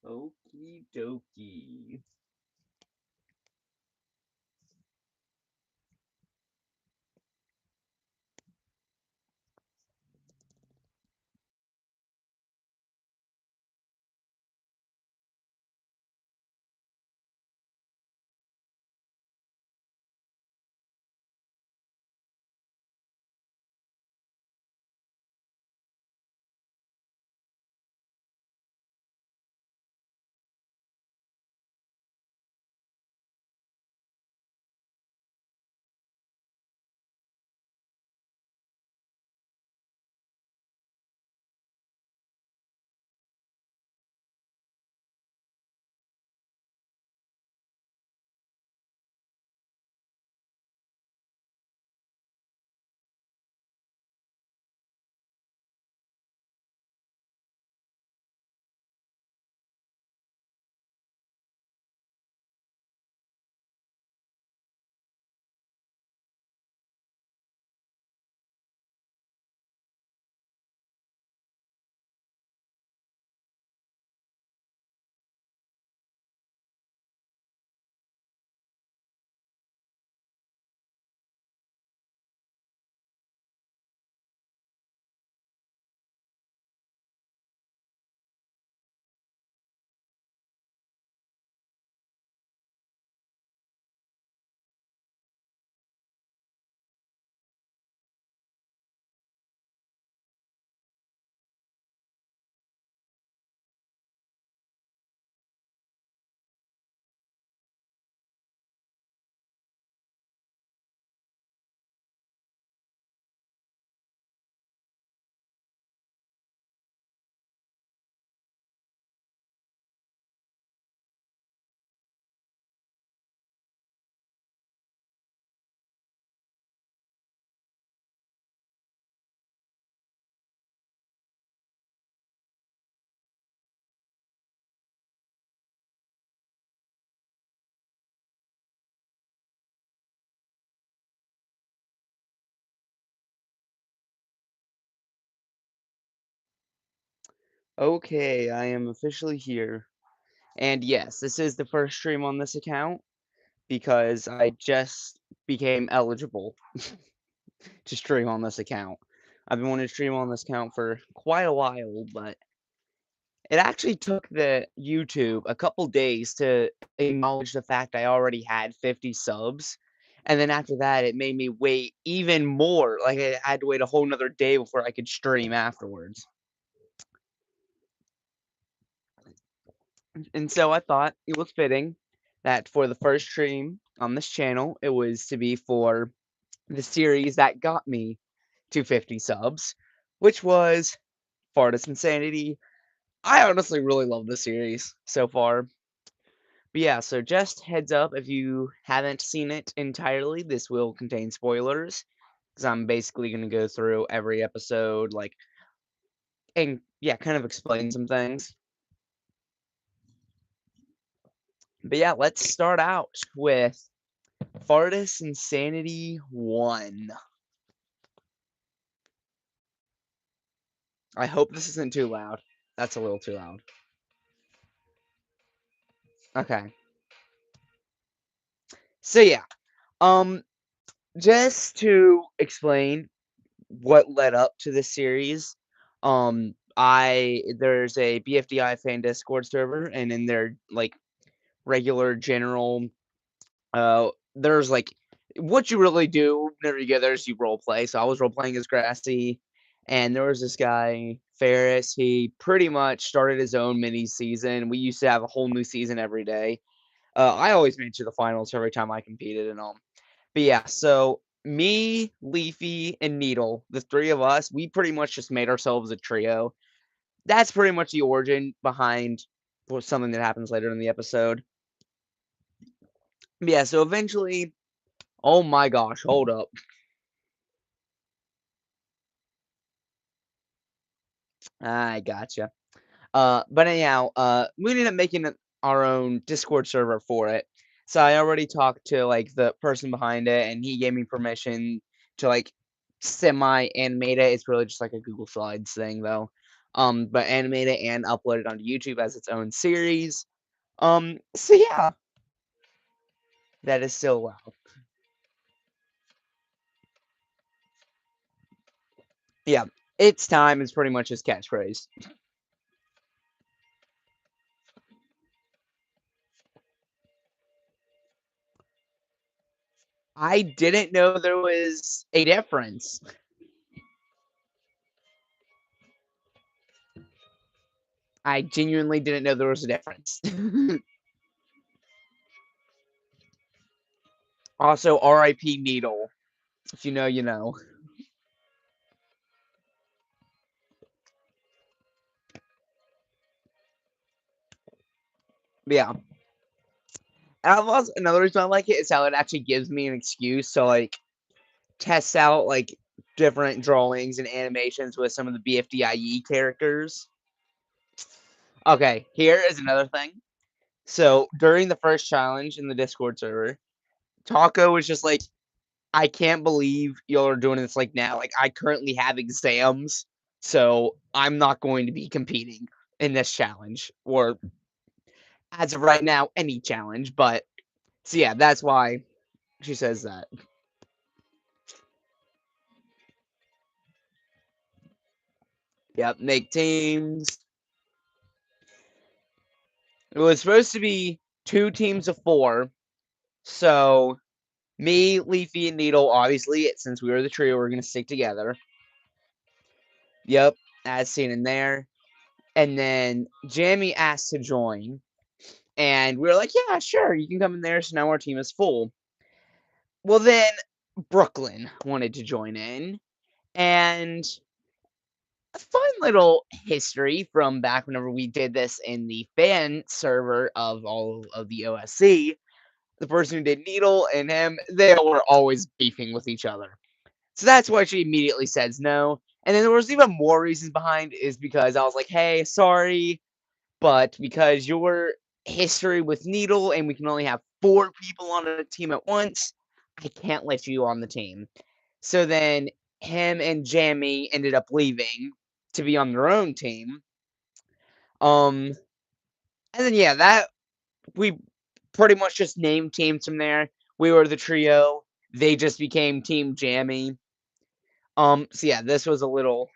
Okie dokie. Okay, I am officially here. And yes, this is the first stream on this account because I just became eligible to stream on this account. I've been wanting to stream on this account for quite a while, but it actually took the YouTube a couple days to acknowledge the fact I already had 50 subs. And then after that, it made me wait even more. Like I had to wait a whole nother day before I could stream afterwards. And so I thought it was fitting that for the first stream on this channel, it was to be for the series that got me to 50 subs, which was Fartis Insanity. I honestly really love the series so far. But yeah, so just heads up if you haven't seen it entirely, this will contain spoilers because I'm basically going to go through every episode, like, and yeah, kind of explain some things. But yeah, let's start out with Fartis Insanity 1. I hope this isn't too loud. That's a little too loud. Okay. So yeah, um, just to explain what led up to this series, there's a BFDI fan Discord server, and in their like regular general, there's like what you really do whenever you get there is you role play. So I was role playing as Grassy, and there was this guy Ferris. He pretty much started his own mini season. We used to have a whole new season every day. I always made it to the finals every time I competed and all. But yeah, so me, Leafy, and Needle, the three of us, we pretty much just made ourselves a trio. That's pretty much the origin behind something that happens later in the episode. But yeah, so eventually, oh my gosh, hold up. I gotcha. But anyhow, we ended up making our own Discord server for it. So I already talked to like the person behind it, and he gave me permission to like semi animate it. It's really just like a Google Slides thing, though. but animated and uploaded onto YouTube as its own series. So yeah, that is still wow. Yeah, it's time is pretty much his catchphrase. I didn't know there was a difference. I genuinely didn't know there was a difference. Also, R.I.P. Needle. If you know, you know. But yeah. And also, another reason I like it is how it actually gives me an excuse to like test out like different drawings and animations with some of the BFDIE characters. Okay, here is another thing. So during the first challenge in the Discord server, Taco was just like, I can't believe y'all are doing this like now. Like I currently have exams, so I'm not going to be competing in this challenge or as of right now any challenge. But so yeah, that's why she says that. Yep, make teams. It was supposed to be 2 teams of 4. So me, Leafy, and Needle, obviously, since we were the trio, we're gonna stick together. Yep, as seen in there. And then Jamie asked to join. And we were like, yeah, sure, you can come in there. So now our team is full. Well, then Brooklyn wanted to join in. And a fun little history from back whenever we did this in the fan server of all of the OSC. The person who did Needle and him, they were always beefing with each other. So that's why she immediately says no. And then there was even more reasons behind is because I was like, hey, sorry, but because your history with Needle and we can only have 4 people on a team at once, I can't let you on the team. So then him and Jamie ended up leaving to be on their own team. Um, and then yeah, that we pretty much just named teams from there. We were the trio. They just became Team Jammy. So yeah, this was a little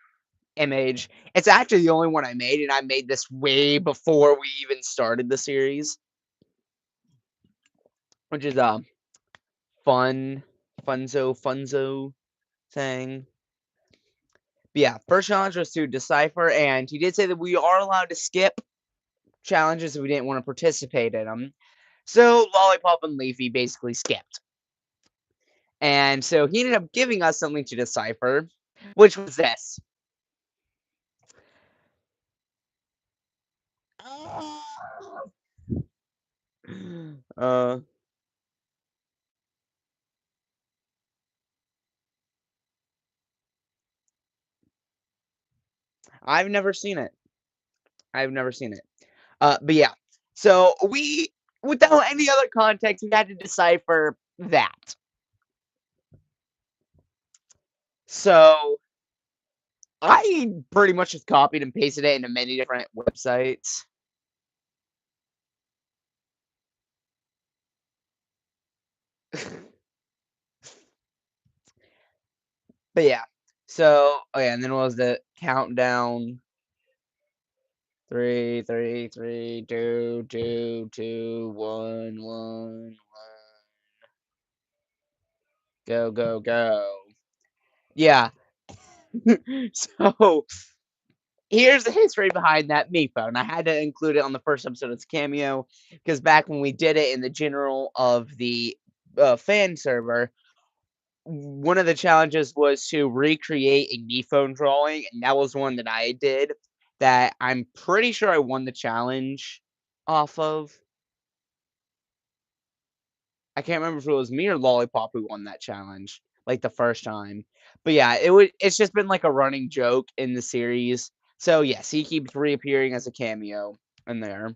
image. It's actually the only one I made, and I made this way before we even started the series, which is a funzo thing. But yeah, first challenge was to decipher, and he did say that we are allowed to skip challenges if we didn't want to participate in them. So Lollipop and Leafy basically skipped. And so he ended up giving us something to decipher, which was this. Uh, I've never seen it. I've never seen it. But yeah. So we, without any other context, we had to decipher that. So I pretty much just copied and pasted it into many different websites. But yeah. So, oh yeah, and then what was the countdown? Three, three, three, two, two, two, one, one, go, go, go. Yeah. So here's the history behind that me phone. I had to include it on the first episode as a cameo because back when we did it in the general of the fan server, one of the challenges was to recreate a knee phone drawing, and that was one that I did that I'm pretty sure I won the challenge off of. I can't remember if it was me or Lollipop who won that challenge, like the first time. But yeah, it's just been like a running joke in the series. So yes, he keeps reappearing as a cameo in there.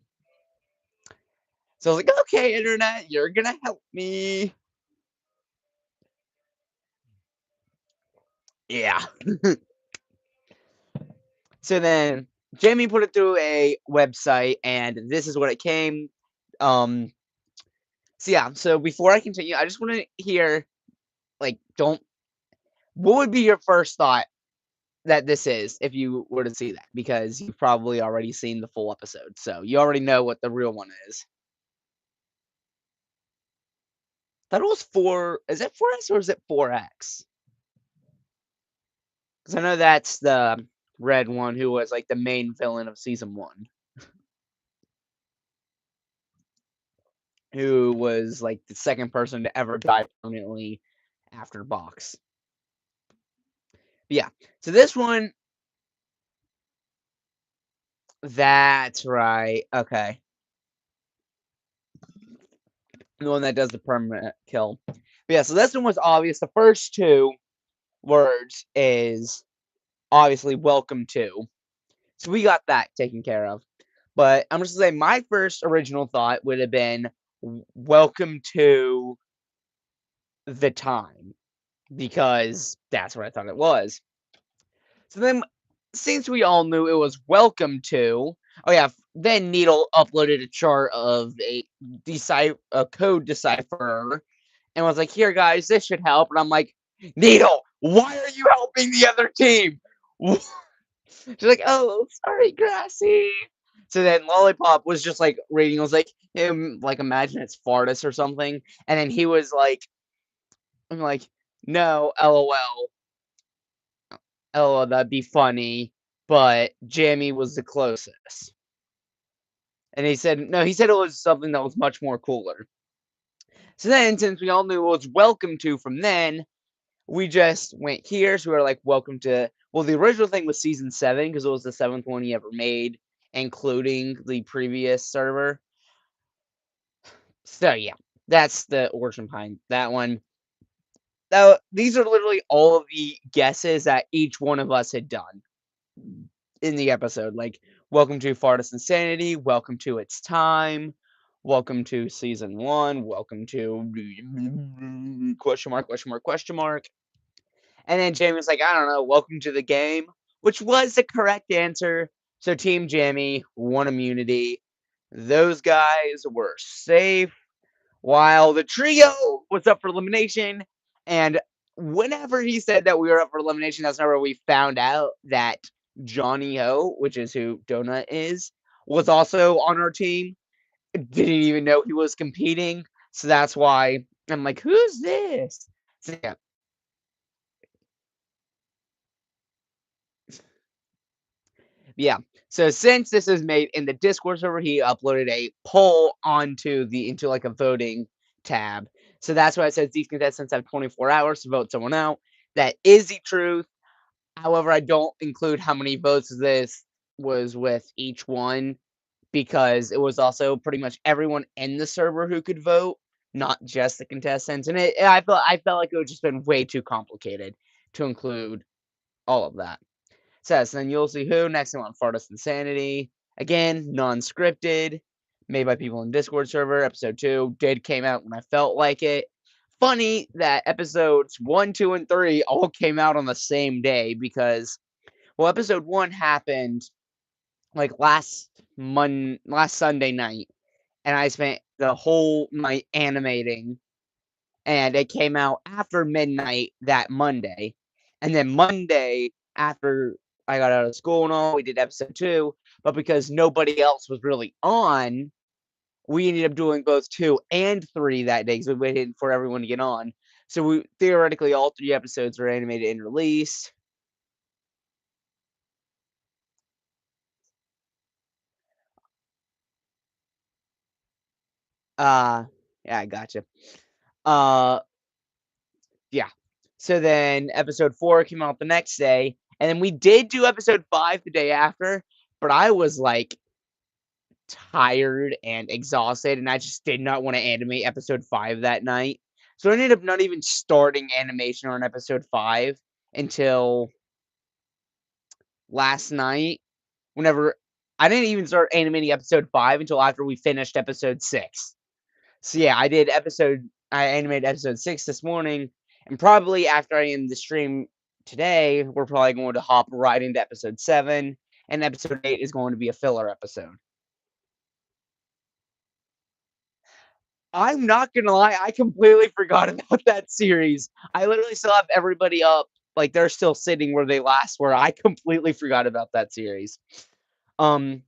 So I was like, okay, internet, you're gonna help me. Yeah. So then Jamie put it through a website, and this is what it came. Um, so yeah, so before I continue, I just want to hear, like, don't. What would be your first thought that this is if you were to see that? Because you've probably already seen the full episode, so you already know what the real one is. Thought it was four. Is it 4S or is it 4X? Because I know that's the red one who was like the main villain of season one, who was like the second person to ever die permanently after Box. But yeah. So this one, that's right. Okay. The one that does the permanent kill. But yeah, so this one was obvious. The first two words is obviously welcome to. So we got that taken care of. But I'm just gonna say my first original thought would have been welcome to the time because that's what I thought it was. So then, since we all knew it was welcome to, oh yeah, then Needle uploaded a chart of a code decipherer and was like, "Here, guys, this should help." And I'm like, "Needle, why are you helping the other team?" She's like, "Oh, sorry, Grassy." So then Lollipop was just like reading. I was like, like imagine it's Fartis or something, and then he was like, "I'm like, no, LOL, LOL, that'd be funny." But Jamie was the closest, and he said no. He said it was something that was much more cooler. So then, since we all knew it was welcome to from then, we just went here. So we were like, welcome to. Well, the original thing was season 7 because it was the 7th one he ever made, including the previous server. So yeah, that's the origin behind that one. Now, these are literally all of the guesses that each one of us had done in the episode. Like, welcome to Fartis Insanity, welcome to It's Time, welcome to season 1, welcome to question mark, question mark, question mark. And then Jamie was like, I don't know, welcome to the game, which was the correct answer. So Team Jamie won immunity. Those guys were safe while the trio was up for elimination. And whenever he said that we were up for elimination, that's whenever we found out that Johnny Ho, which is who Donut is, was also on our team. Didn't even know he was competing. So that's why I'm like, who's this? So yeah, yeah. So since this is made in the Discord server, he uploaded a poll into like a voting tab. So that's why it says these contestants have 24 hours to vote someone out. That is the truth. However, I don't include how many votes this was with each one because it was also pretty much everyone in the server who could vote, not just the contestants. And I felt like it would just been way too complicated to include all of that. Says, then you'll see who next one. Fartis Insanity. Again, non-scripted. Made by people in Discord server. Episode 2 came out when I felt like it. Funny that episodes 1, 2, and 3 all came out on the same day because, well, episode 1 happened like last Sunday night, and I spent the whole night animating, and it came out after midnight that Monday. And then Monday, after I got out of school and all, we did episode 2. But because nobody else was really on, we ended up doing both 2 and 3 that day because we waited for everyone to get on. So we theoretically all 3 episodes were animated and released. Uh yeah, I gotcha. Uh yeah. So then episode 4 came out the next day, and then we did do episode 5 the day after, but I was like tired and exhausted, and I just did not want to animate episode 5 that night. So I ended up not even starting animation on episode 5 until last night. Whenever I didn't even start animating episode 5 until after we finished episode 6. So yeah, I animated episode 6 this morning, and probably after I end the stream today, we're probably going to hop right into episode 7 and episode 8 is going to be a filler episode. I'm not gonna lie, I completely forgot about that series. I literally still have everybody up, like, they're still sitting where they last were. I completely forgot about that series. Um,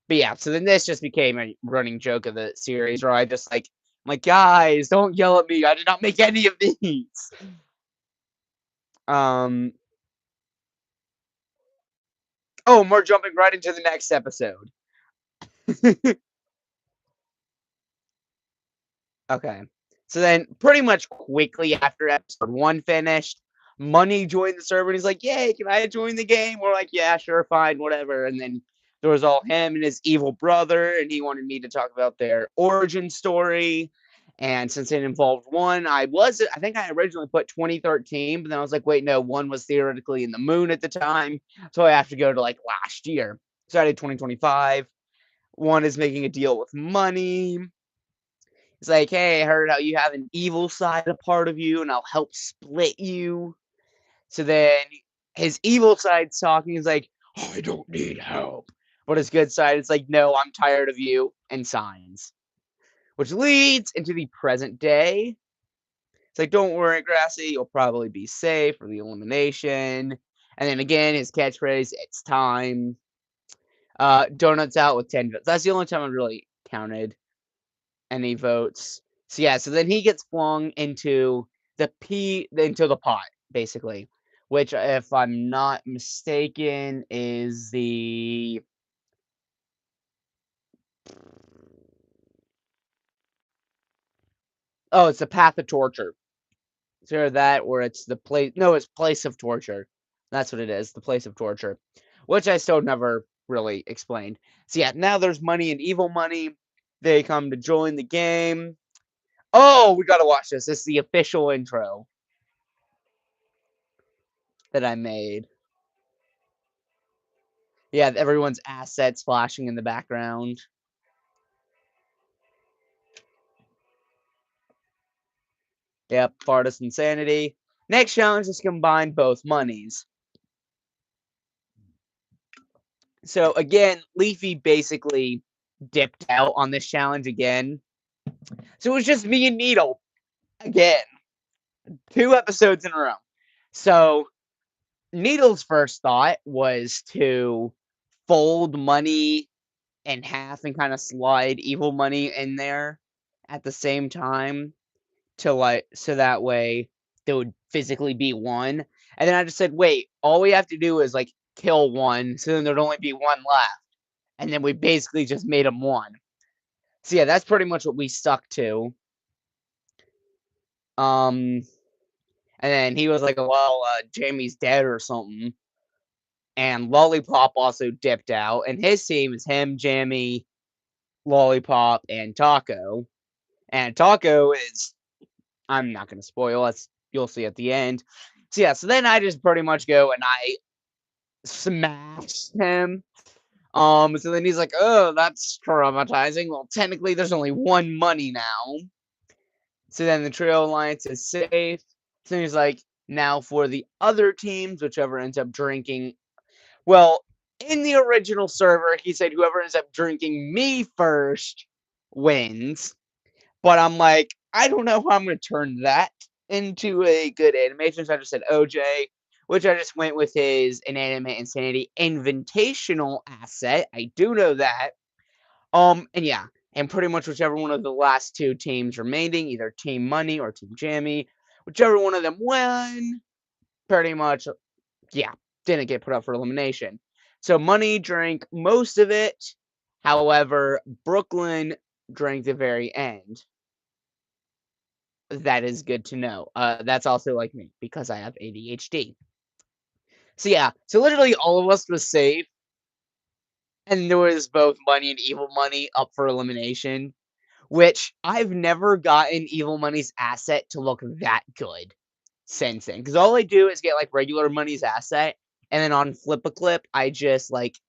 but yeah, so then this just became a running joke of the series where I just like, "Guys, don't yell at me. I did not make any of these." Um, oh, and we're jumping right into the next episode. Okay. So then pretty much quickly after episode 1 finished, Money joined the server and he's like, "Yay, can I join the game?" We're like, "Yeah, sure, fine, whatever." And then there was all him and his evil brother, and he wanted me to talk about their origin story. And since it involved one, I think I originally put 2013, but then I was like, wait, no, one was theoretically in the moon at the time. So I have to go to like last year. So I did 2025. One is making a deal with Money. It's like, "Hey, I heard how you have an evil side, a part of you, and I'll help split you." So then his evil side's talking. He's like, "I don't need help." But his good side is like, "No, I'm tired of you," and signs. Which leads into the present day. It's like, "Don't worry, Grassy, you'll probably be safe for the elimination." And then again, his catchphrase, "It's time." Donuts out with 10 votes. That's the only time I really counted any votes. So yeah, so then he gets flung into the pot, basically, which, if I'm not mistaken, is the oh, it's the path of torture. It's either that or it's the place. No, it's place of torture. That's what it is, the place of torture, which I still never really explained. So yeah, now there's Money and Evil Money. They come to join the game. Oh, we gotta watch this. This is the official intro that I made. Yeah, everyone's assets flashing in the background. Yep, Fartis insanity. Next challenge is combine both monies. So again, Leafy basically dipped out on this challenge again. So it was just me and Needle again, 2 episodes in a row. So Needle's first thought was to fold Money in half and kind of slide Evil Money in there at the same time to like so that way there would physically be one. And then I just said, wait, all we have to do is like kill one, so then there'd only be one left. And then we basically just made him one. So yeah, that's pretty much what we stuck to. Um and then he was like, well, Jamie's dead or something. And Lollipop also dipped out. And his team is him, Jamie, Lollipop, and Taco. And Taco is I'm not gonna spoil it. You'll see at the end. So yeah, so then I just pretty much go and I smash him. So then he's like, "Oh, that's traumatizing." Well, technically, there's only one Money now. So then the Trio Alliance is safe. So he's like, "Now for the other teams, whichever ends up drinking." Well, in the original server, he said whoever ends up drinking me first wins. But I'm like, I don't know how I'm gonna turn that into a good animation. So I just said OJ, which I just went with his Inanimate Insanity Invitational asset. I do know that. And yeah, and pretty much whichever one of the last two teams remaining, either Team Money or Team Jammy, whichever one of them won, pretty much, yeah, didn't get put up for elimination. So Money drank most of it. However, Brooklyn drank the very end. That is good to know. That's also like me because I have ADHD. So yeah, so literally all of us was safe, and there was both Money and Evil Money up for elimination, which I've never gotten Evil Money's asset to look that good since then. Because all I do is get like regular Money's asset, and then on Flip a Clip, I just like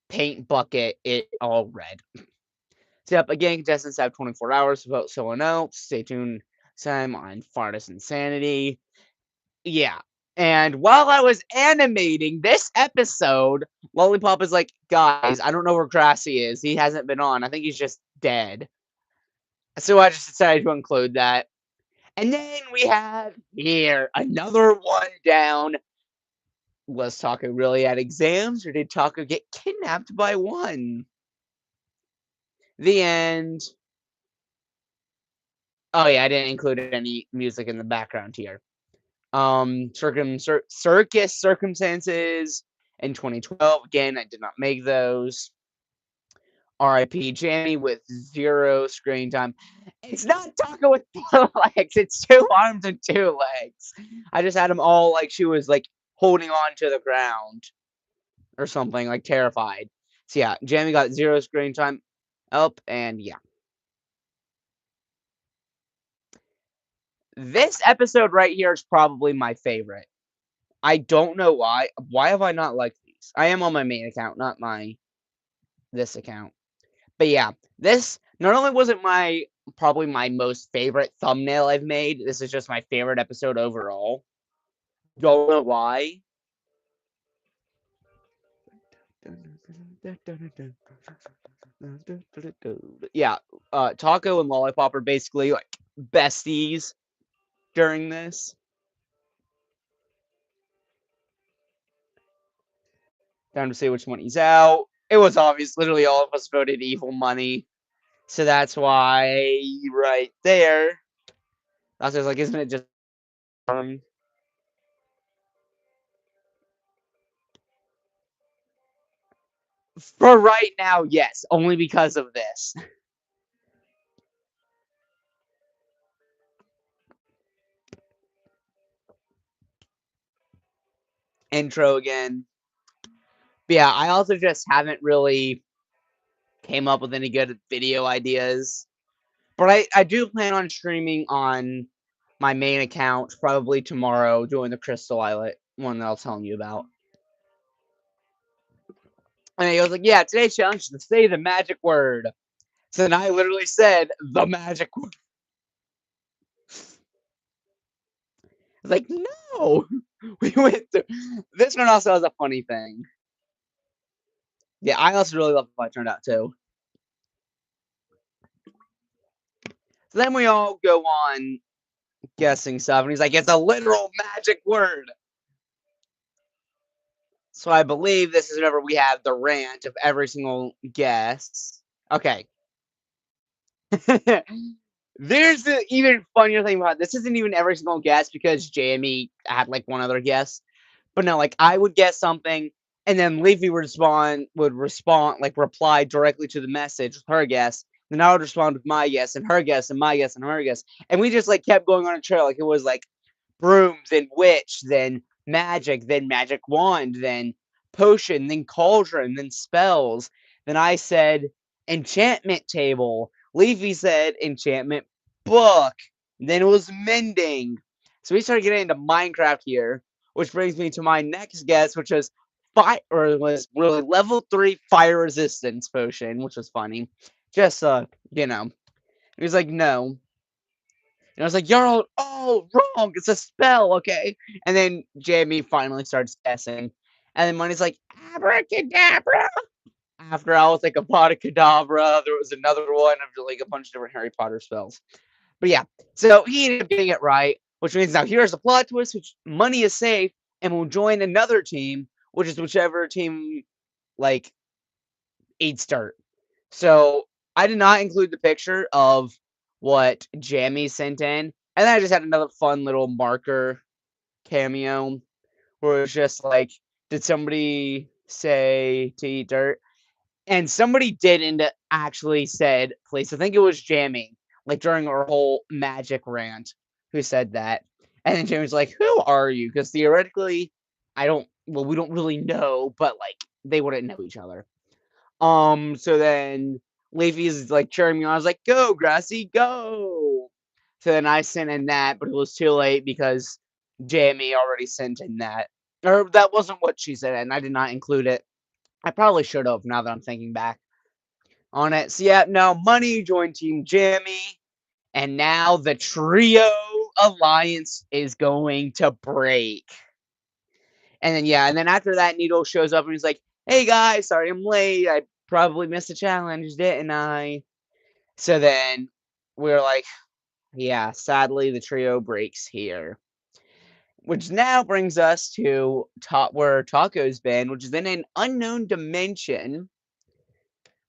paint bucket it all red. So yep, again, contestants have 24 hours to vote someone else. Stay tuned. Time on Fartis Insanity. Yeah. And while I was animating this episode, Lollipop is like, guys, I don't know where Grassy is. He hasn't been on. I think he's just dead. So I just decided to include that. And then we have here another one down. Was Taco really at exams, or did Taco get kidnapped by one? The end. Oh yeah, I didn't include any music in the background here. Circus circumstances in 2012. Again, I did not make those. R.I.P. Jamie with 0 screen time. It's not Taco with 4 legs. It's 2 arms and 2 legs. I just had them all like she was like holding on to the ground or something, like terrified. So yeah, Jamie got 0 screen time. Up and yeah. This episode right here is probably my favorite. I don't know why. Why have I not liked these? I am on my main account, not my this account. But yeah, this not only was it probably my most favorite thumbnail I've made, this is just my favorite episode overall. Don't know why. Yeah, Taco and Lollipop are basically like besties during this. Time to see which one he's out. It was obvious. Literally all of us voted evil money. So that's why right there. I was like, isn't it just for right now, yes, only because of this. Intro again. But yeah, I also just haven't really came up with any good video ideas. But I do plan on streaming on my main account probably tomorrow doing the Crystal Islet one that I was telling you about. And he was like, yeah, today's challenge is to say the magic word. So then I literally said the magic word. I was like, no. We went through this one also has a funny thing. Yeah, I also really love how it turned out too. So then we all go on guessing stuff, and he's like, it's a literal magic word. So I believe this is whenever we have the rant of every single guess. Okay. There's the even funnier thing about this isn't even every single guess because Jamie had like one other guess. But no, like I would guess something and then Leafy would respond, like reply directly to the message with her guess. Then I would respond with my guess and her guess and my guess and her guess. And we just like kept going on a trail. Like it was like brooms, then witch, then magic wand, then potion, then cauldron, then spells. Then I said enchantment table. Leafy said enchantment book. Then it was mending. So we started getting into Minecraft here, which brings me to my next guess, which was was really level 3 fire resistance potion, which was funny. Just you know. He was like, no. And I was like, you're all wrong. It's a spell, okay? And then Jamie finally starts guessing. And then Money's like, abracadabra. After I was like, Abracadabra, there was another one of like a bunch of different Harry Potter spells. But yeah, so he ended up getting it right, which means now here's the plot twist, which Money is safe and will join another team, which is whichever team like eats dirt. So I did not include the picture of what Jamie sent in. And then I just had another fun little marker cameo where it was just like, did somebody say to eat dirt? And somebody did end up actually said, please. I think it was Jamie, like during our whole magic rant, who said that. And then Jamie's like, who are you? Because theoretically, we don't really know, but like they wouldn't know each other. So then Leafy's like cheering me on. I was like, go, Grassy, go. So then I sent in that, but it was too late because Jamie already sent in that. Or that wasn't what she said, and I did not include it. I probably should have now that I'm thinking back on it. So yeah, now Money joined Team Jamie, and now the trio alliance is going to break. And then yeah, and then after that, Needle shows up and he's like, "Hey guys, sorry I'm late. I probably missed the challenge, didn't I?" So then we're like, yeah, sadly the trio breaks here. Which now brings us to where Taco's been, which is in an unknown dimension,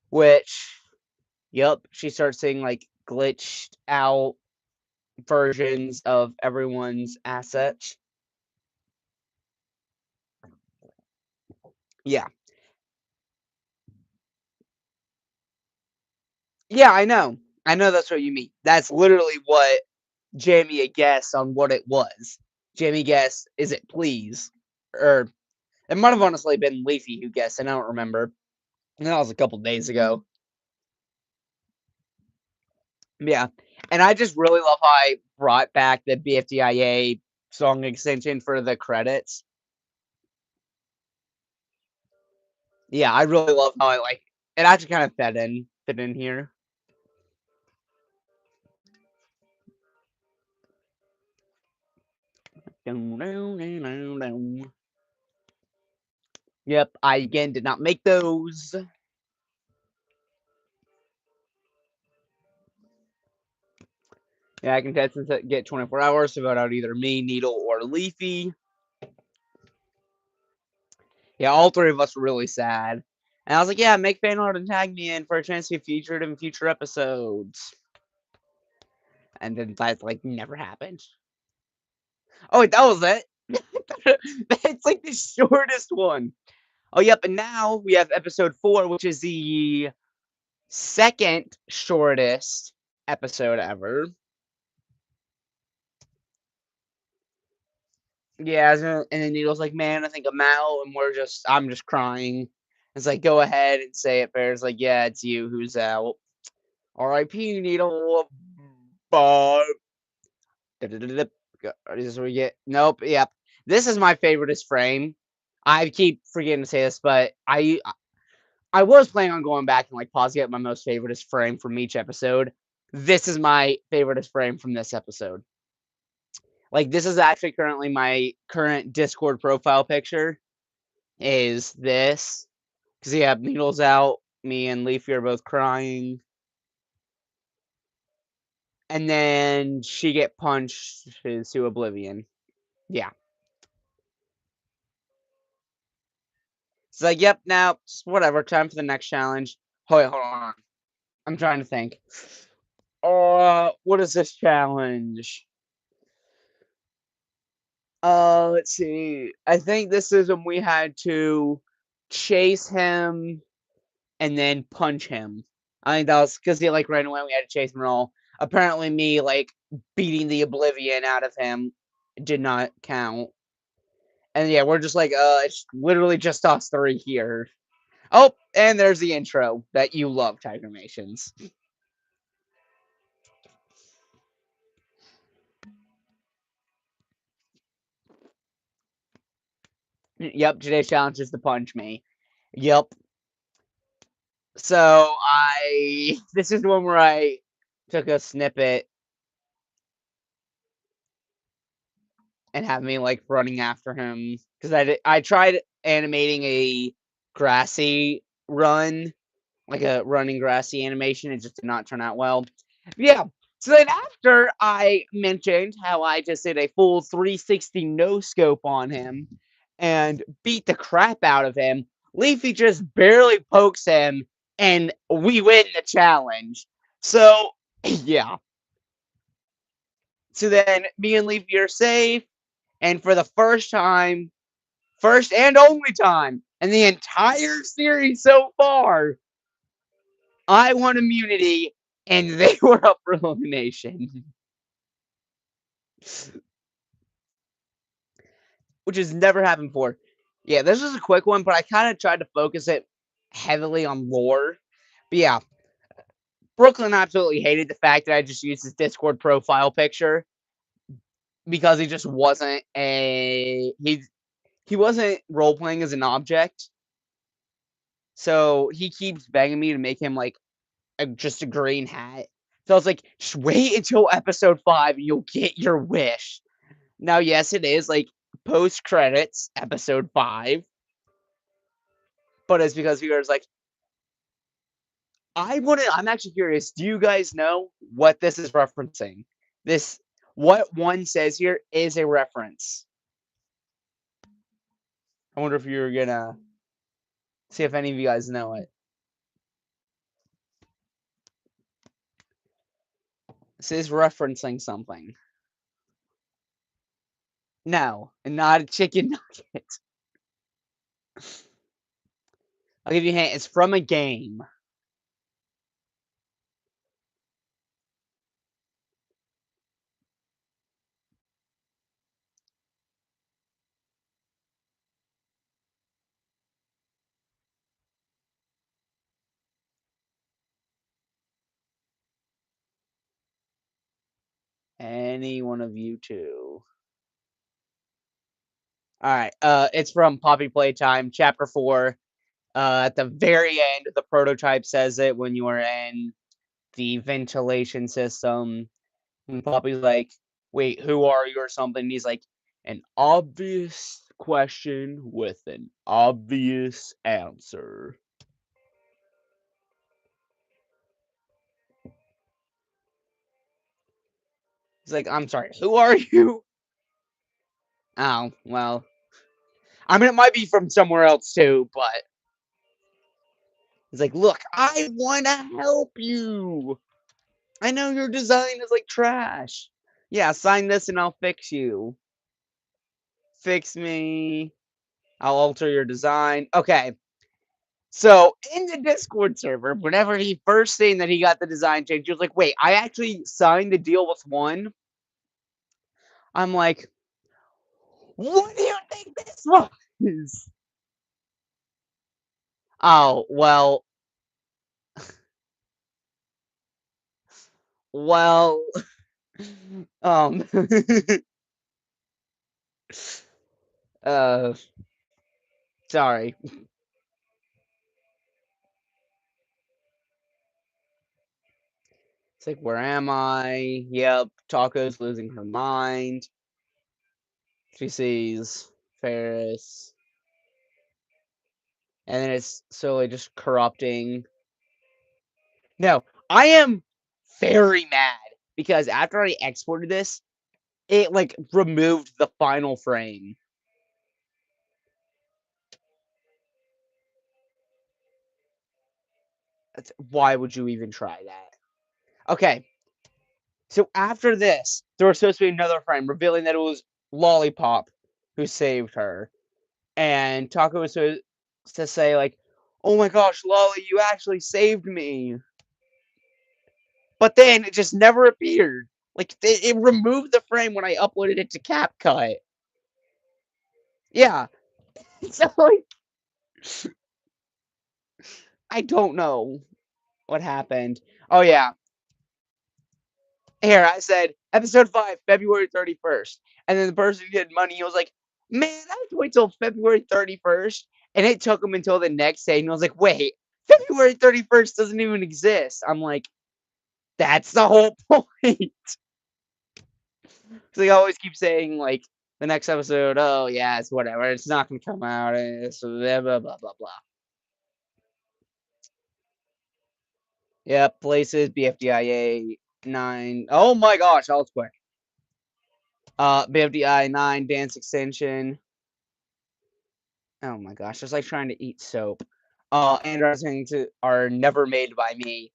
which yep, she starts seeing like glitched out versions of everyone's assets. Yeah. Yeah, I know. I know that's what you mean. That's literally what Jamie guessed on what it was. Jamie guessed, "Is it please?" Or it might have honestly been Leafy who guessed, and I don't remember. And that was a couple days ago. Yeah, and I just really love how I brought back the BFDIA song extension for the credits. Yeah, I really love how I like it actually kind of fit in here. Yep, I again did not make those. Yeah, contestants that get 24 hours to vote out either me, Needle, or Leafy. Yeah, all three of us were really sad. And I was like, yeah, make fan art and tag me in for a chance to be featured in future episodes. And then that like never happened. Oh wait, that was it. That's like the shortest one. Oh yep, and now we have episode 4, which is the second shortest episode ever. Yeah, and then Needle's like, man, I think I'm out, and I'm just crying. It's like, go ahead and say it, Bear's like, yeah, it's you who's out. R.I.P. Needle. Bye. This is where we get. Nope. Yep. This is my favoriteest frame. I keep forgetting to say this, but I was planning on going back and like pausing at my most favoriteest frame from each episode. This is my favoriteest frame from this episode. Like this is actually currently my current Discord profile picture. Is this because yeah, Needle's out. Me and Leafy are both crying, and then she get punched to oblivion. Yeah. It's like, yep, now whatever. Time for the next challenge. Oh, wait, hold on. I'm trying to think. What is this challenge? Let's see. I think this is when we had to chase him and then punch him. I think that was because he like ran away. We had to chase him and all. Apparently, me like beating the oblivion out of him did not count. And yeah, we're just like, it's literally just us three here. Oh, and there's the intro that you love, Tiger Nations. Yep, today's challenge is to punch me. Yep. So this is the one where I took a snippet and have me like running after him because I tried animating a grassy run, like a running grassy animation. It just did not turn out well. Yeah. So then after I mentioned how I just did a full 360 no scope on him and beat the crap out of him, Leafy just barely pokes him and we win the challenge. So yeah. So then me and Leafy are safe, and for the first and only time in the entire series so far, I won immunity and they were up for elimination. Which has never happened before. Yeah, this is a quick one, but I kind of tried to focus it heavily on lore. But yeah, Brooklyn absolutely hated the fact that I just used his Discord profile picture because he just wasn't he wasn't role playing as an object. So he keeps begging me to make him like just a green hat. So I was like, just wait until episode 5 and you'll get your wish. Now, yes, it is like post credits, episode 5, but it's because he was like, I'm actually curious, do you guys know what this is referencing? This what one says here is a reference. I wonder if you're gonna see if any of you guys know it. This is referencing something. No, not a chicken nugget. I'll give you a hint. It's from a game. Any one of you two. All right. It's from Poppy Playtime, Chapter 4. At the very end, the prototype says it when you are in the ventilation system. And Poppy's like, "Wait, who are you?" or something. And he's like, "An obvious question with an obvious answer." He's like, "I'm sorry, who are you?" Oh, well. I mean, it might be from somewhere else too, but he's like, "Look, I want to help you. I know your design is like trash. Yeah, sign this and I'll fix you. Fix me. I'll alter your design." Okay. So in the Discord server, whenever he first seen that he got the design change, he was like, "Wait, I actually signed the deal with one." I'm like, "What do you think this was?" Oh, well, um, uh, sorry. It's like, where am I? Yep, Taco's losing her mind. She sees Ferris, and then it's slowly just corrupting. No, I am very mad because after I exported this, it like removed the final frame. Why would you even try that? Okay, so after this, there was supposed to be another frame revealing that it was Lollipop who saved her. And Taco was supposed to say, like, "Oh my gosh, Lolly, you actually saved me." But then it just never appeared. Like, it removed the frame when I uploaded it to CapCut. Yeah. So, like, I don't know what happened. Oh, yeah. Here, I said episode 5, February 31st. And then the person who did money, he was like, "Man, I have to wait till February 31st." And it took him until the next day. And I was like, "Wait, February 31st doesn't even exist." I'm like, that's the whole point. So they always keep saying, like, the next episode, "Oh, yeah, it's whatever. It's not going to come out. It's blah, blah, blah, blah, blah." Yep, places, BFDIA 9. Oh my gosh, that was quick. BFDI 9, dance extension. Oh my gosh, it's like trying to eat soap. Androids are never made by me.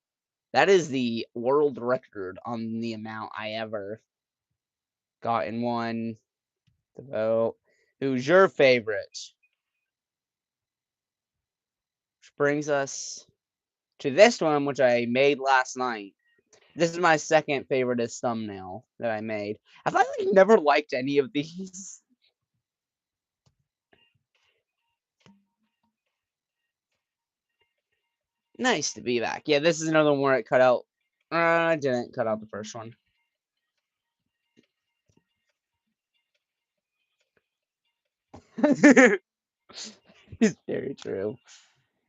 That is the world record on the amount I ever got in one. To vote. Who's your favorite? Which brings us to this one, which I made last night. This is my second favoriteest thumbnail that I made. Have I like never liked any of these? Nice to be back. Yeah, this is another one where it cut out. I didn't cut out the first one. It's very true.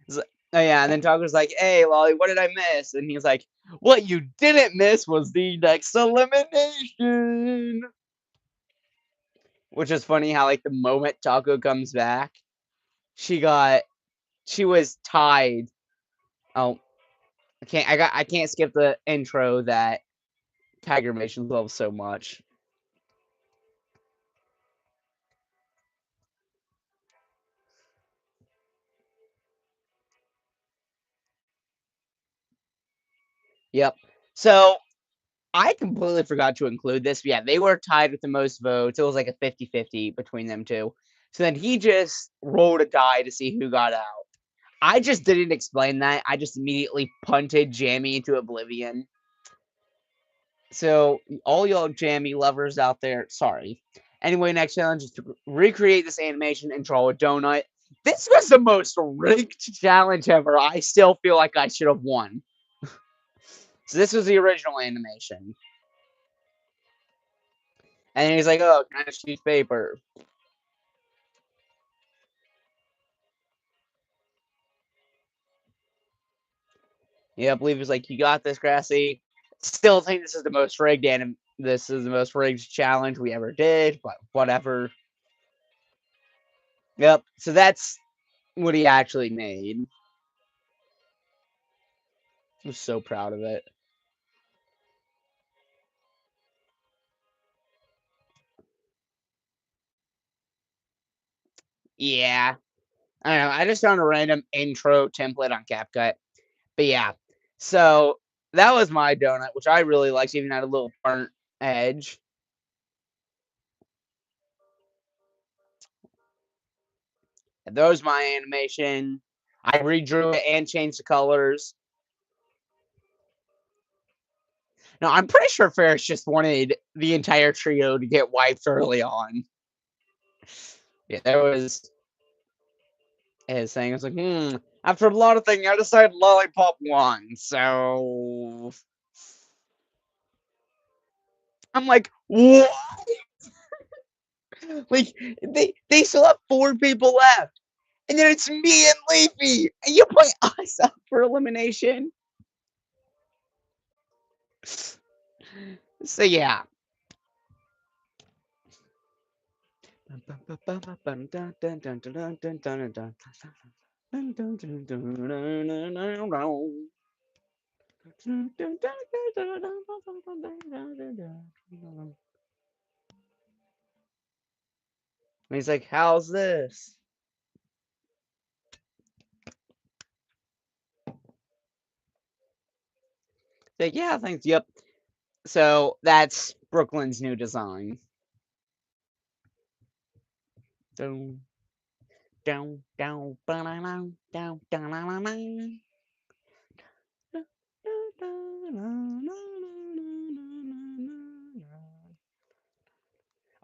It's like, oh yeah, and then Tucker's like, "Hey, Lolly, what did I miss?" And he's like, "What you didn't miss was the next elimination." which is funny how, like, the moment Taco comes back, she got she was tied. Oh, I can't skip the intro that Tiger Mason loves so much. Yep. So, I completely forgot to include this, but yeah, they were tied with the most votes. It was like a 50-50 between them 2. So then he just rolled a die to see who got out. I just didn't explain that. I just immediately punted Jammy into oblivion. So, all y'all Jammy lovers out there, sorry. Anyway, next challenge is to recreate this animation and draw a donut. This was the most rigged challenge ever. I still feel like I should have won. So this was the original animation. And he's like, "Oh, can I just use paper?" Yeah, I believe he's like, "You got this, Grassy." Still think this is the most rigged challenge we ever did, but whatever. Yep. So that's what he actually made. I'm so proud of it. Yeah. I don't know. I just found a random intro template on CapCut. But yeah. So that was my donut, which I really liked, even had a little burnt edge. And that was my animation. I redrew it and changed the colors. Now I'm pretty sure Ferris just wanted the entire trio to get wiped early on. Yeah, there was his thing. I was like, after a lot of thinking, I decided Lollipop won. So I'm like, what? Like they still have 4 people left. And then it's me and Leafy. And you put us up for elimination. So yeah. And he's like, "How's this?" Like, "Yeah, thanks. Yep." So that's Brooklyn's new design. Down, down, down, down, down, down.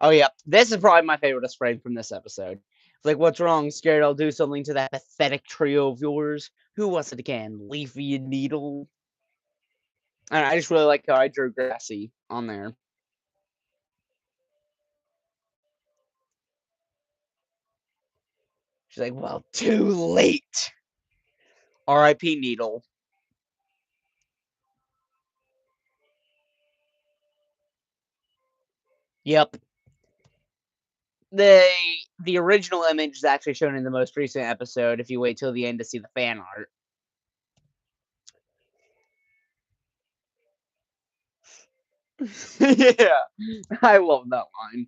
Oh yeah, this is probably my favorite frame from this episode. It's like, "What's wrong? Scared I'll do something to that pathetic trio of yours? Who was it again? Leafy and Needle?" And I just really like how I drew Grassy on there. She's like, "Well, too late. R.I.P. Needle." Yep. The the original image is actually shown in the most recent episode if you wait till the end to see the fan art. Yeah. I love that line.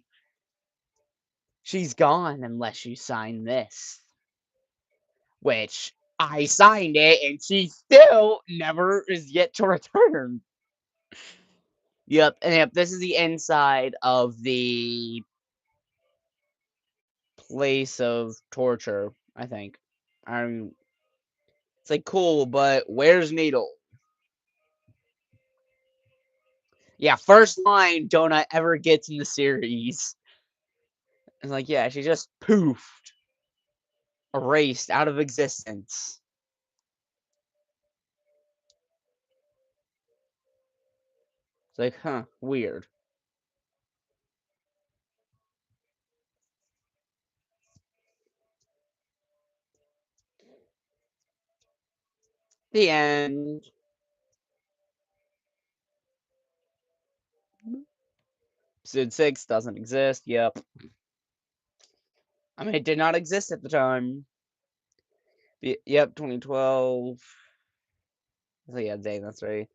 "She's gone unless you sign this." Which I signed it and she still never is yet to return. Yep, and yep, this is the inside of the place of torture, I think. I'm It's like, "Cool, but where's Needle?" Yeah, first line Donut ever gets in the series. It's like, yeah, she just poofed, erased out of existence. It's like, huh, weird. The end. Episode 6 doesn't exist. Yep. I mean, it did not exist at the time. Yep, 2012. So yeah, dang, that's right.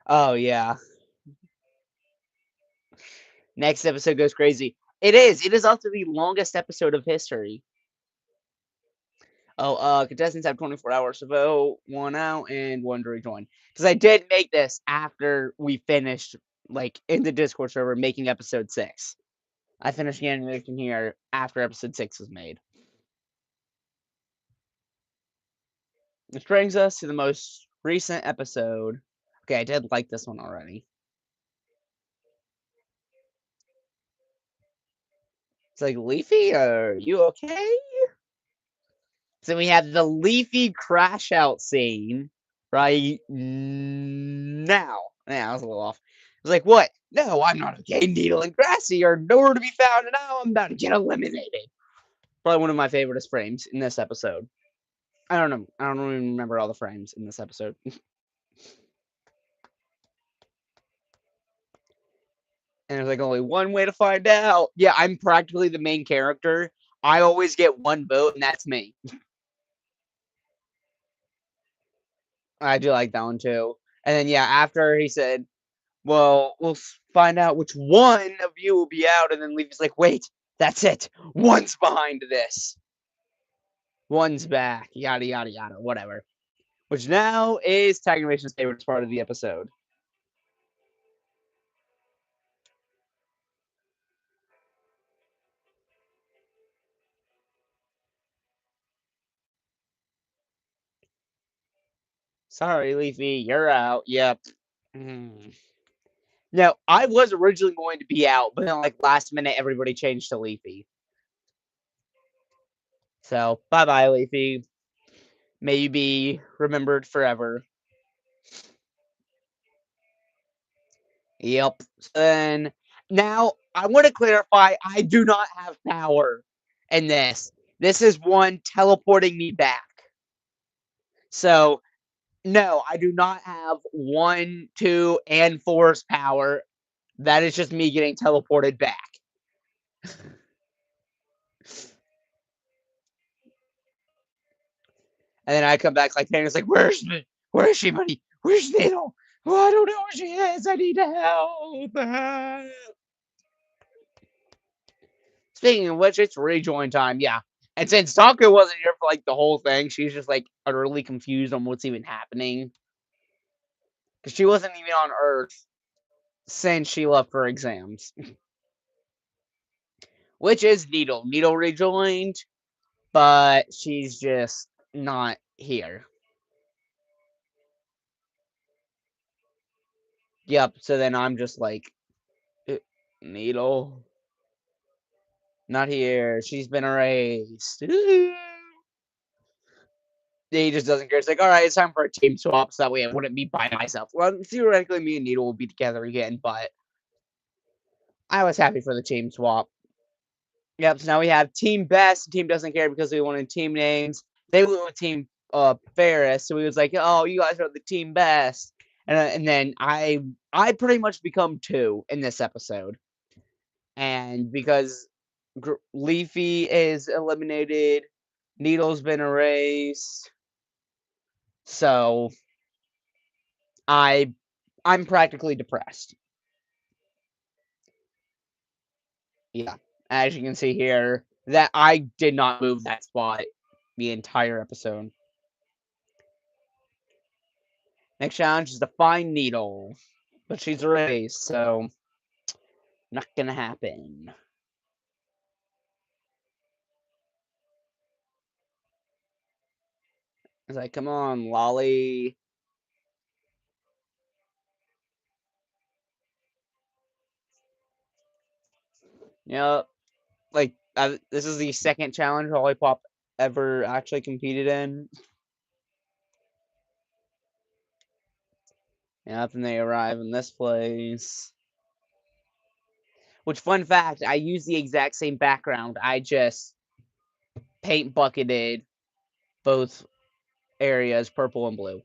Oh yeah. Next episode goes crazy. It is. It is also the longest episode of history. Oh, contestants have 24 hours to vote, one out, and one to rejoin. Because I did make this after we finished, like, in the Discord server making episode 6. I finished the animation here after episode 6 was made. Which brings us to the most recent episode. Okay, I did like this one already. It's like, Leafy, are you okay? So we have the Leafy crash out scene right now. Yeah, I was a little off. I was like, what? No, I'm not okay. Needle and Grassy are nowhere to be found, and now I'm about to get eliminated. Probably one of my favorite frames in this episode. I don't know. I don't even remember all the frames in this episode. And there's like only one way to find out. Yeah, I'm practically the main character. I always get one vote, and that's me. I do like that one too. And then yeah, after he said, "Well, we'll find out which one of you will be out," and then Leafy's like, "Wait, that's it. One's behind this. One's back." Yada yada yada. Whatever. Which now is Tagnimation's favorite part of the episode. Sorry, Leafy, you're out. Yep. Mm. Now, I was originally going to be out, but then like last minute, everybody changed to Leafy. So bye bye, Leafy. May you be remembered forever. Yep. And now I want to clarify I do not have power in this. This is one teleporting me back. So, no, I do not have 1, 2, and 4's power. That is just me getting teleported back. And then I come back like Tanner's like, where is she, buddy? Where's Needle? Oh, I don't know where she is. I need help. Speaking of which, it's rejoin time. Yeah. And since Taco wasn't here for like the whole thing, she's just like utterly confused on what's even happening. Because she wasn't even on Earth since she left for exams. Which is Needle. Needle rejoined, but she's just not here. Yep. So then I'm just like, Needle, not here. She's been erased. He just doesn't care. It's like, all right, it's time for a team swap, so that way I wouldn't be by myself. Well, theoretically, me and Needle will be together again, but I was happy for the team swap. Yep, so now we have Team Best. Team doesn't care because we wanted team names. They went with Team Ferris, so we was like, oh, you guys are the Team Best. And then I pretty much become 2 in this episode. And because Leafy is eliminated, Needle's been erased. So I'm practically depressed. Yeah. As you can see here, that I did not move that spot the entire episode. Next challenge is to find Needle. But she's erased, so not gonna happen. It's like, come on, Lolly. Yep. Like, this is the second challenge Lollipop ever actually competed in. Yep, and they arrive in this place. Which, fun fact, I use the exact same background. I just paint bucketed both areas purple and blue.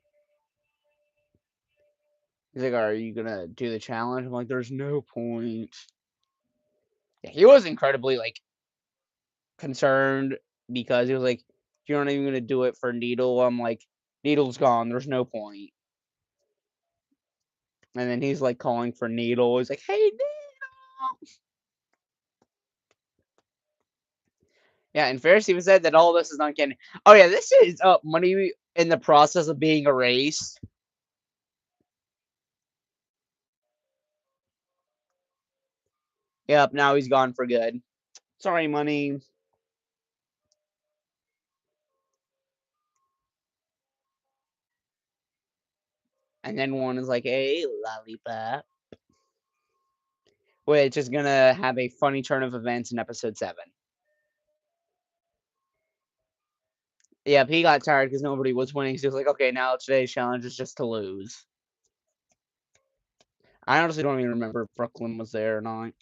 He's like, are you gonna do the challenge? I'm like, there's no point. Yeah, he was incredibly, like, concerned because he was like, "You're not even gonna do it for Needle." I'm like, "Needle's gone, there's no point." And then he's, like, calling for Needle. He's like, "Hey, Needle!" Yeah, and Ferris even said that all this is not canon. Oh, yeah, this is, money in the process of being erased. Yep, now he's gone for good. Sorry, money. And then one is like, "Hey, lollipop," which is gonna have a funny turn of events in episode 7. Yep, he got tired because nobody was winning, so he was like, "Okay, now today's challenge is just to lose." I honestly don't even remember if Brooklyn was there or not,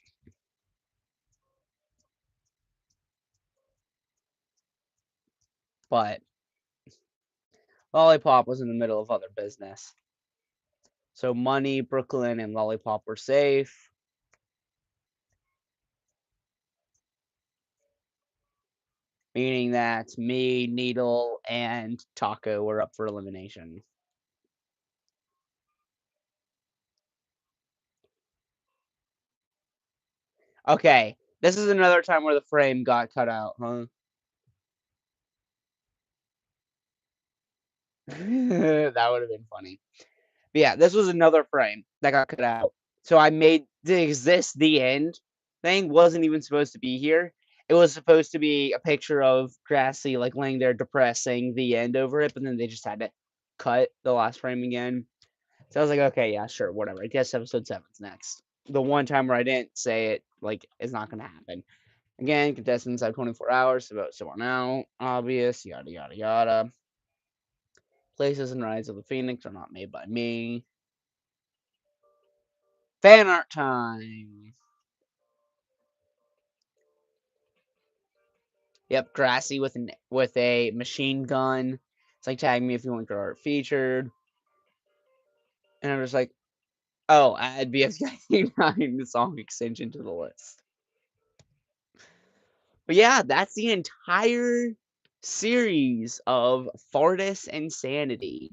but Lollipop was in the middle of other business. So Money, Brooklyn, and Lollipop were safe, meaning that me, Needle, and Taco were up for elimination. Okay, this is another time where the frame got cut out, huh? That would have been funny. But yeah, this was another frame that got cut out. So I made the end thing wasn't even supposed to be here. It was supposed to be a picture of Grassy like laying there depressed saying the end over it, but then they just had to cut the last frame again. So I was like, okay, yeah, sure, whatever. I guess episode 7's next. The one time where I didn't say it, like, is not gonna happen. Again, contestants have 24 hours to vote someone out. Obvious, yada yada yada. Places and Rise of the Phoenix are not made by me. Fan art time. Yep, Grassy with a machine gun. It's like tag me if you want your art featured. And I'm just like, oh, add BFK9 song extension to the list. But yeah, that's the entire series of Fartis Insanity.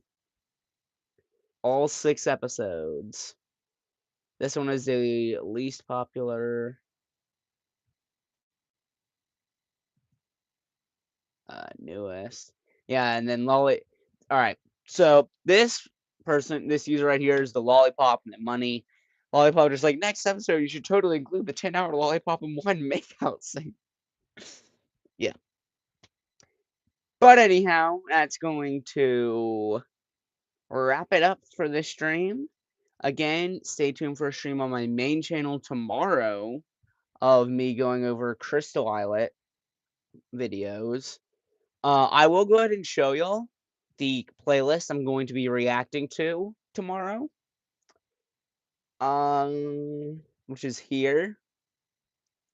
All 6 episodes. This one is the least popular, newest. Yeah, and then Lolly. All right, so this user right here is the Lollipop and the Money. Lollipop just like next episode, you should totally include the 10-hour Lollipop and one makeout scene. Yeah, but anyhow, that's going to wrap it up for this stream. Again, stay tuned for a stream on my main channel tomorrow of me going over Crystal Islet videos. I will go ahead and show y'all the playlist I'm going to be reacting to tomorrow. Which is here.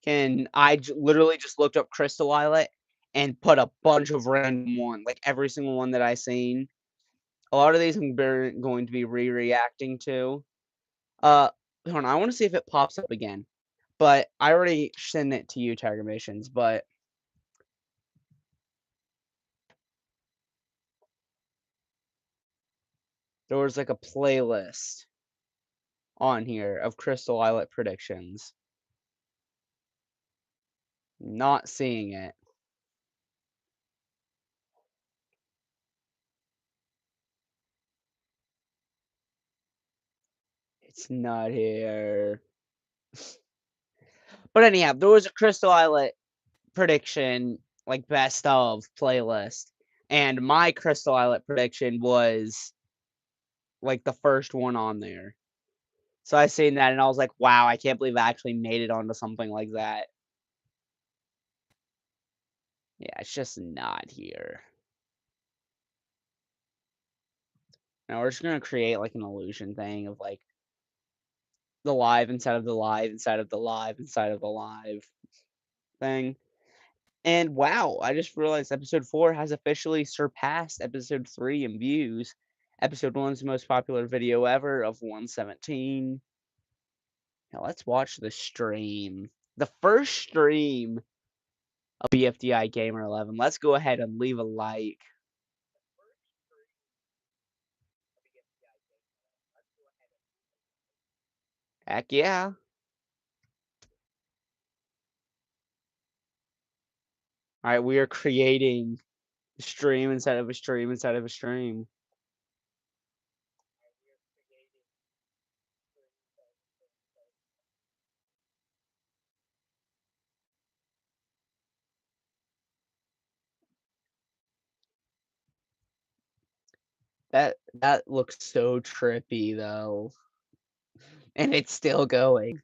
And literally just looked up Crystal Islet and put a bunch of random one, like every single one that I seen. A lot of these I'm going to be reacting to. Hold on, I want to see if it pops up again. But I already sent it to you, Tiger Missions, but there was like a playlist on here of Crystal Islet predictions. Not seeing it. It's not here. But anyhow, there was a Crystal Islet prediction, like best of playlist, and my Crystal Islet prediction was like the first one on there. So I seen that and I was like, wow, I can't believe I actually made it onto something like that. Yeah, it's just not here. Now we're just gonna create like an illusion thing of like the live inside of the live inside of the live inside of the live thing. And wow, I just realized episode 4 has officially surpassed episode 3 in views. Episode 1's most popular video ever of 117. Now let's watch the stream. The first stream of BFDI Gamer 11. Let's go ahead and leave a like. Heck yeah. All right, we are creating a stream inside of a stream inside of a stream. That looks so trippy though, and it's still going.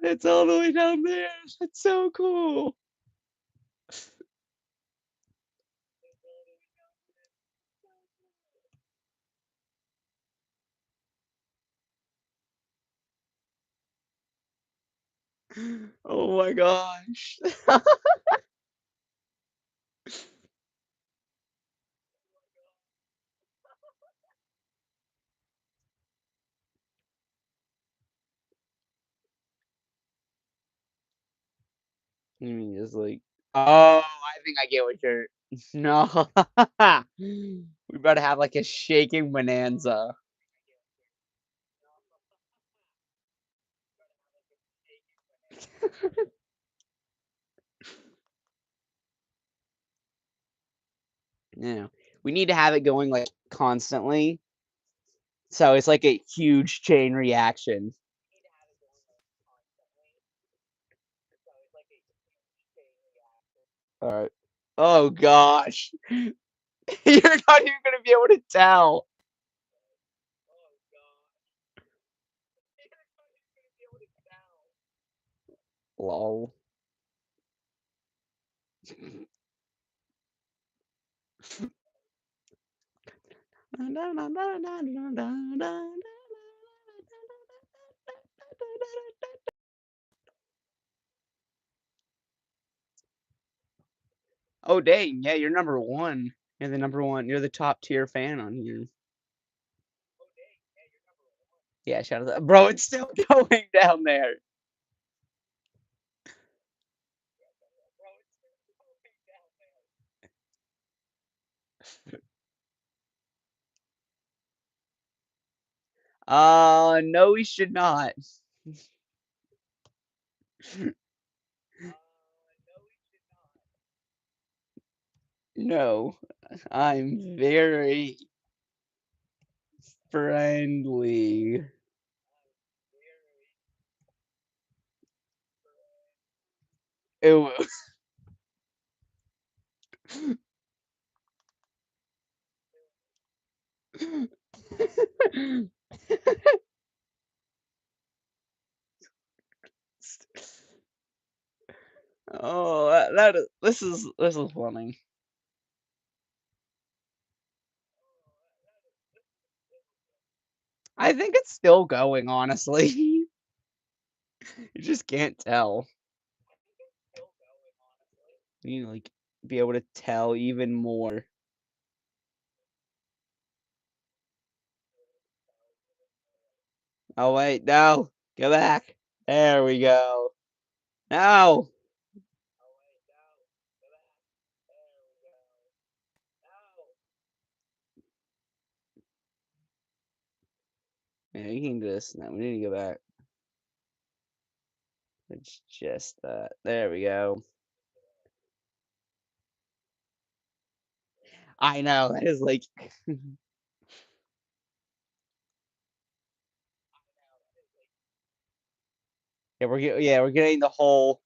It's all the way down there. That's so cool. Oh my gosh. You mean just like, oh, I think I get what you're. No. We better have like a shaking bonanza. Yeah. We need to have it going like constantly. So it's like a huge chain reaction. All right. Oh gosh. You're not even gonna be able to tell. Lol. Oh dang, yeah, you're number one. You're the number one. You're the top tier fan on here. Yeah, shout out, bro. It's still going down there. No, we should not. No, I'm very friendly. Ew. Oh, this is funny. I think it's still going, honestly. You just can't tell. You need to, like, be able to tell even more. Oh wait, no. Go back. There we go. No. Yeah, you can do this. No, we need to go back. It's just that. There we go. I know. That is like we're getting the whole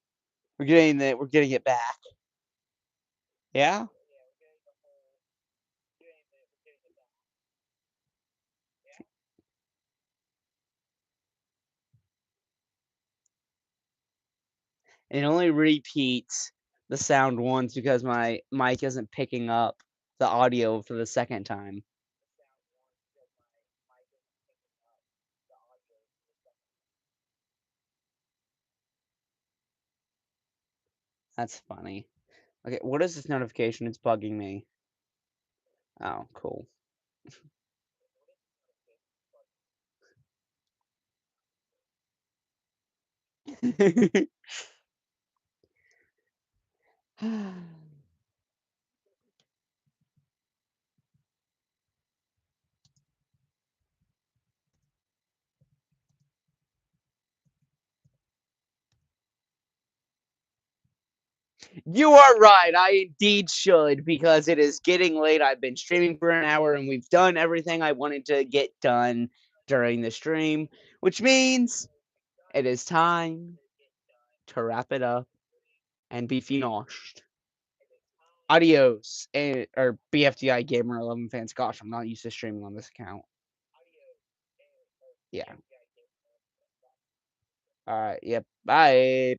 we're getting it back. Yeah? It only repeats the sound once because my mic isn't picking up the audio for the second time. That's funny. Okay, what is this notification? It's bugging me. Oh, cool. You are right. I indeed should because it is getting late. I've been streaming for an hour and we've done everything I wanted to get done during the stream, which means it is time to wrap it up and be finished. Adios, or BFDI Gamer 11 fans. Gosh, I'm not used to streaming on this account. Yeah. All right. Yep. Bye.